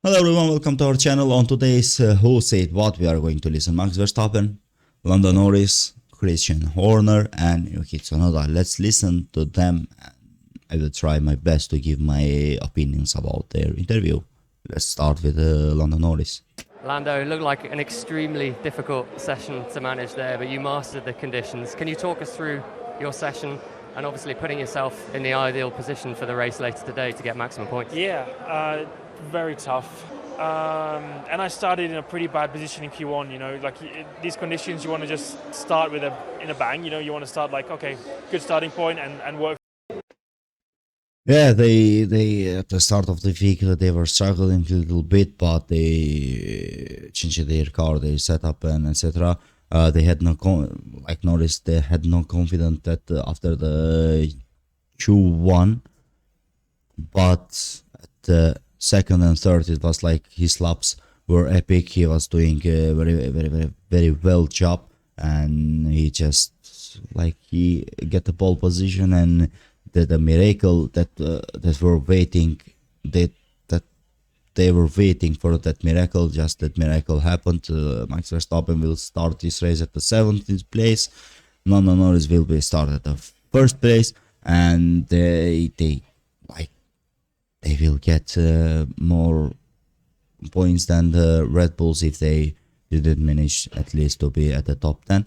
Hello everyone, welcome to our channel. On today's Who Said What, we are going to listen Max Verstappen, Lando Norris, Christian Horner and Yuki Tsunoda. Let's listen to them and I will try my best to give my opinions about their interview. Let's start with Lando Norris. Lando, it looked like an extremely difficult session to manage there, but you mastered the conditions. Can you talk us through your session and obviously putting yourself in the ideal position for the race later today to get maximum points? Yeah, very tough. And I started in a pretty bad position in Q1, these conditions you want to just start with in a bang, you want to start like, okay, good starting point and work. Yeah, they at the start of the week they were struggling a little bit, but they changed their car, their setup and etc. They had no Norris, they had no confidence that after the Q1, but at the second and third it was like his laps were epic. He was doing a very well job, and he just he get the pole position and the miracle that were waiting, that they were waiting for that miracle. Just that miracle happened. Max Verstappen will start this race at the 17th place. Lando Norris will be started at the first place, and they will get more points than the Red Bulls if they didn't manage at least to be at the top 10.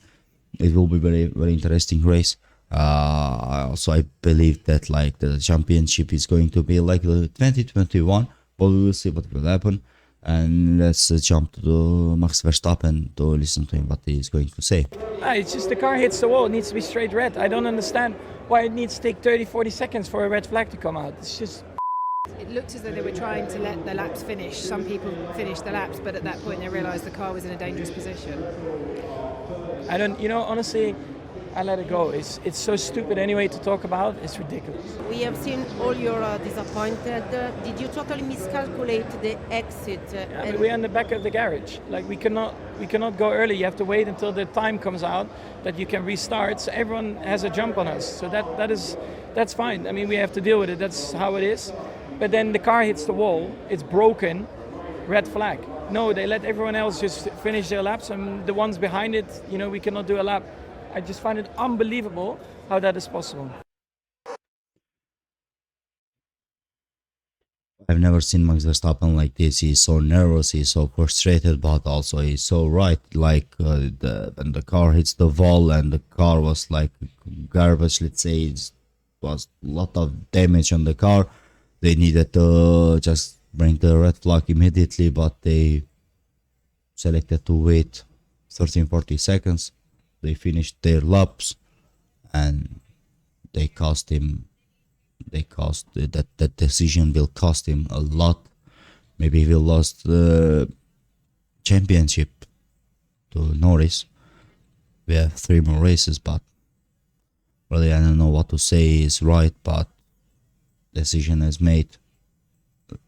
It will be very interesting race. Also I believe that the championship is going to be like the 2021, but we will see what will happen. And let's jump to Max Verstappen to listen to him what he is going to say. It's just the car hits the wall, it needs to be straight red. I don't understand why it needs to take 30-40 seconds for a red flag to come out. It's just... It looked as though they were trying to let the laps finish. Some people finished the laps, but at that point they realised the car was in a dangerous position. I don't, honestly, I let it go. It's so stupid anyway to talk about. It's ridiculous. We have seen all your disappointed. Did you totally miscalculate the exit? Yeah, we're in the back of the garage. We cannot go early. You have to wait until the time comes out that you can restart. So everyone has a jump on us. So that's fine. I mean, we have to deal with it. That's how it is. But then the car hits the wall. It's broken. Red flag. No, they let everyone else just finish their laps, and the ones behind it, we cannot do a lap. I just find it unbelievable how that is possible. I've never seen Max Verstappen like this. He's so nervous, he's so frustrated, but also he's so right. When the car hits the wall and the car was like garbage, let's say, it was a lot of damage on the car. They needed to just bring the red flag immediately, but they selected to wait 13-40 seconds. They finished their laps and they cost him. That decision will cost him a lot. Maybe he will lost the championship to Norris. We have 3 more races, but really I don't know what to say is right, but decision is made.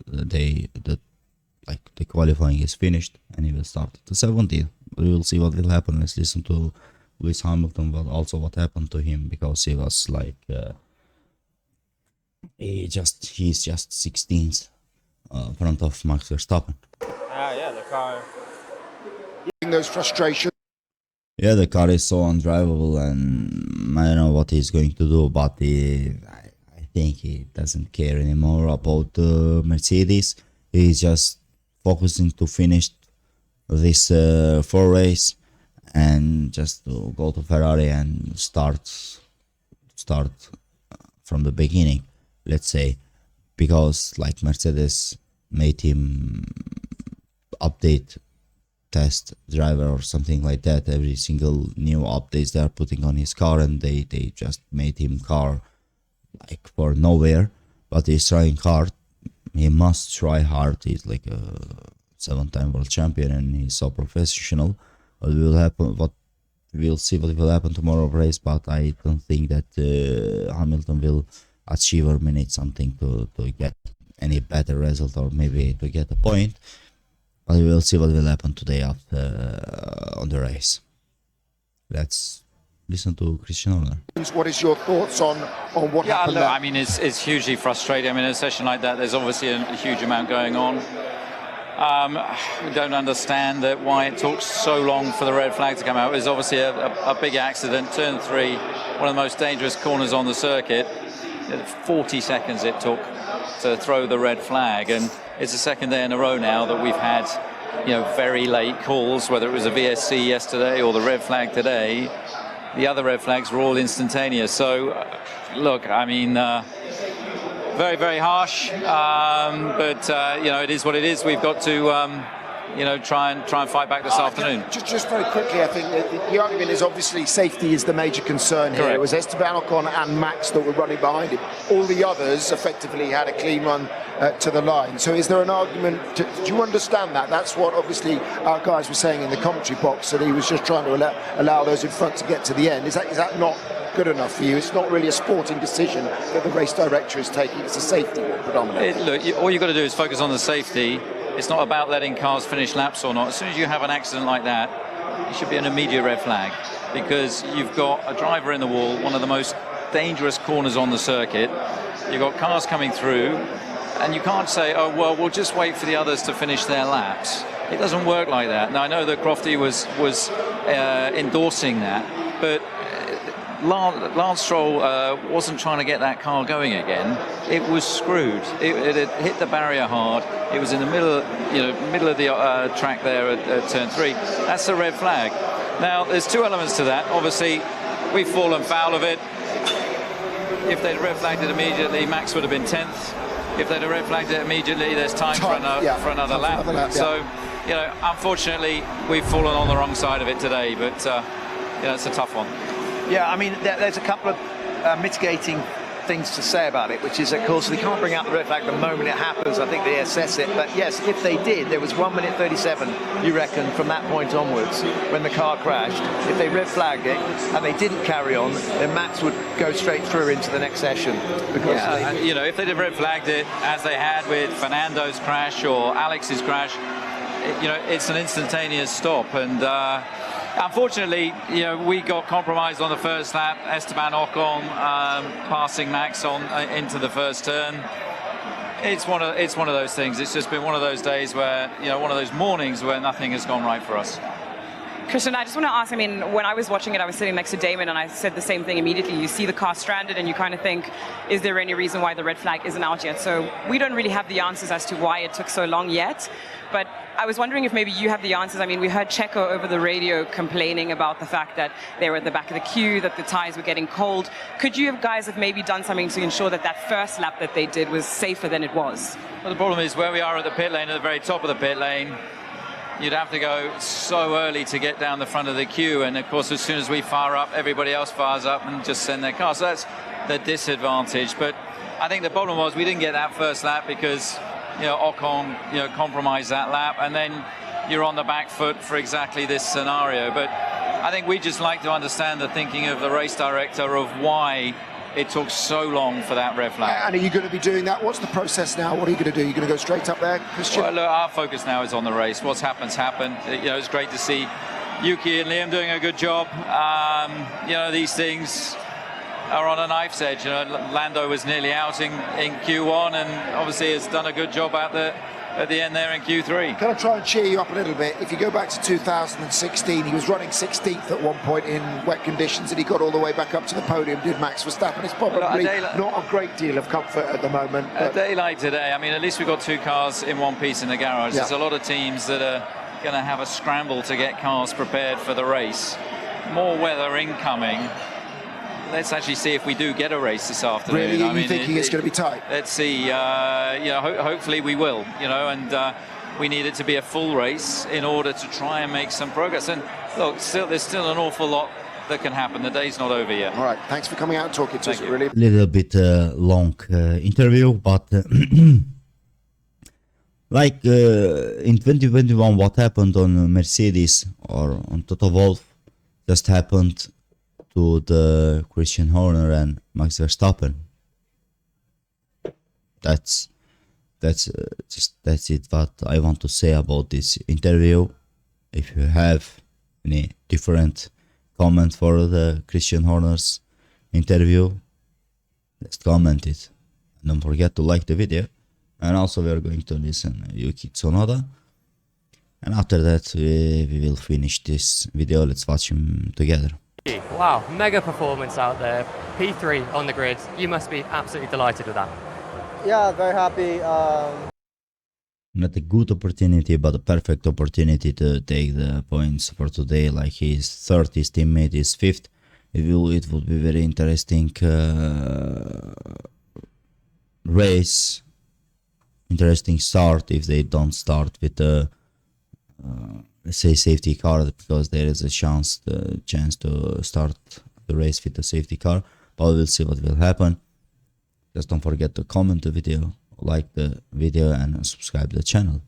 The qualifying is finished and he will start at the 17th. We will see what will happen. Let's listen to Lewis Hamilton, but also what happened to him, because he was he's just 16th front of Max Verstappen. Yeah, the car. Those frustrations. Yeah, the car is so undrivable, and I don't know what he's going to do, but I think he doesn't care anymore about Mercedes. He's just focusing to finish this 4 race and just to go to Ferrari and start from the beginning, let's say, because Mercedes made him update test driver or something like that. Every single new updates they are putting on his car, and they just made him car for nowhere. But he's trying hard. He must try hard. He's like a 7-time world champion and he's so professional. What will happen? We'll see what will happen tomorrow race, but I don't think that Hamilton will achieve or manage something to get any better result, or maybe to get a point. But we will see what will happen today on the race. Let's listen to Christian Horner. What is your thoughts on what happened look, there? I mean, it's hugely frustrating. I mean, in a session like that, there's obviously a huge amount going on. We don't understand why it took so long for the red flag to come out. It was obviously a big accident. Turn 3, one of the most dangerous corners on the circuit. 40 seconds it took to throw the red flag, and it's the second day in a row now that we've had, very late calls, whether it was a VSC yesterday or the red flag today. The other red flags were all instantaneous. So, look, I mean, very, very harsh, but it is what it is. We've got to, try and fight back this afternoon. Just very quickly, I think the argument is obviously safety is the major concern here. Correct. It was Esteban Ocon and Max that were running behind him. All the others effectively had a clean run to the line. So is there an argument, do you understand that? That's what obviously our guys were saying in the commentary box, that he was just trying to allow those in front to get to the end. Is that not good enough for you? It's not really a sporting decision that the race director is taking. It's a safety one predominantly. All you've got to do is focus on the safety. It's not about letting cars finish laps or not. As soon as you have an accident like that, it should be an immediate red flag, because you've got a driver in the wall, one of the most dangerous corners on the circuit. You've got cars coming through, and you can't say, oh, well, we'll just wait for the others to finish their laps. It doesn't work like that. Now, I know that Crofty was endorsing that, but Lance Stroll wasn't trying to get that car going again. It was screwed. It had hit the barrier hard. It was in the middle of the track there at turn 3. That's a red flag. Now, there's two elements to that. Obviously, we've fallen foul of it. If they'd red flagged it immediately, Max would have been 10th. If they'd have red flagged it immediately, there's time for another lap. So, unfortunately, we've fallen on the wrong side of it today. But it's a tough one. Yeah, I mean, there's a couple of mitigating things to say about it, which is, of course, they can't bring out the red flag the moment it happens. I think they assess it. But yes, if they did, there was 1 minute 37, you reckon, from that point onwards, when the car crashed. If they red flagged it and they didn't carry on, then Max would go straight through into the next session. Because if they'd have red flagged it as they had with Fernando's crash or Alex's crash, it's an instantaneous stop. And unfortunately, we got compromised on the first lap. Esteban Ocon passing Max on into the first turn. It's one of those things. It's just been one of those days where, one of those mornings where nothing has gone right for us. Christian, I just want to ask, when I was watching it, I was sitting next to Damon and I said the same thing immediately. You see the car stranded and you kind of think, is there any reason why the red flag isn't out yet? So we don't really have the answers as to why it took so long yet. But I was wondering if maybe you have the answers. We heard Checo over the radio complaining about the fact that they were at the back of the queue, that the tires were getting cold. Could you guys have maybe done something to ensure that that first lap that they did was safer than it was? Well, the problem is where we are at the pit lane, at the very top of the pit lane, you'd have to go so early to get down the front of the queue. And, of course, as soon as we fire up, everybody else fires up and just send their car. So that's the disadvantage. But I think the problem was we didn't get that first lap because, Ocon, compromised that lap. And then you're on the back foot for exactly this scenario. But I think we just like to understand the thinking of the race director of why it took so long for that red flag. And are you going to be doing that? What's the process now? What are you going to do? You're going to go straight up there, Christian? Well, look, our focus now is on the race. What's happened. It's great to see Yuki and Liam doing a good job. These things are on a knife's edge. Lando was nearly out in Q1 and obviously has done a good job at the end there in Q3. Can I try and cheer you up a little bit? If you go back to 2016, he was running 16th at one point in wet conditions and he got all the way back up to the podium, did Max Verstappen. It's probably not a great deal of comfort at the moment. A day like today, at least we've got two cars in one piece in the garage. Yeah. There's a lot of teams that are going to have a scramble to get cars prepared for the race. More weather incoming. Let's actually see if we do get a race this afternoon. Really? Are you thinking it's going to be tight? Let's see. Hopefully we will. And we need it to be a full race in order to try and make some progress. And look, there's still an awful lot that can happen. The day's not over yet. All right. Thanks for coming out and talking to us. Really. Little bit long interview, but like in 2021, what happened on Mercedes or on Toto Wolff just happened to the Christian Horner and Max Verstappen. That's it. What I want to say about this interview. If you have any different comment for the Christian Horner's interview, just comment it. And don't forget to like the video. And also we are going to listen Yuki Tsunoda And after that, we will finish this video. Let's watch him together. Wow, mega performance out there. P3 on the grid. You must be absolutely delighted with that. Yeah, very happy. Not a good opportunity, but a perfect opportunity to take the points for today. Like he's third, his teammate is fifth. It will be very interesting race. Interesting start if they don't start with a let's say safety car, because there is a chance to start the race with a safety car, but we'll see what will happen. Just don't forget to comment the video, like the video, and subscribe to the channel.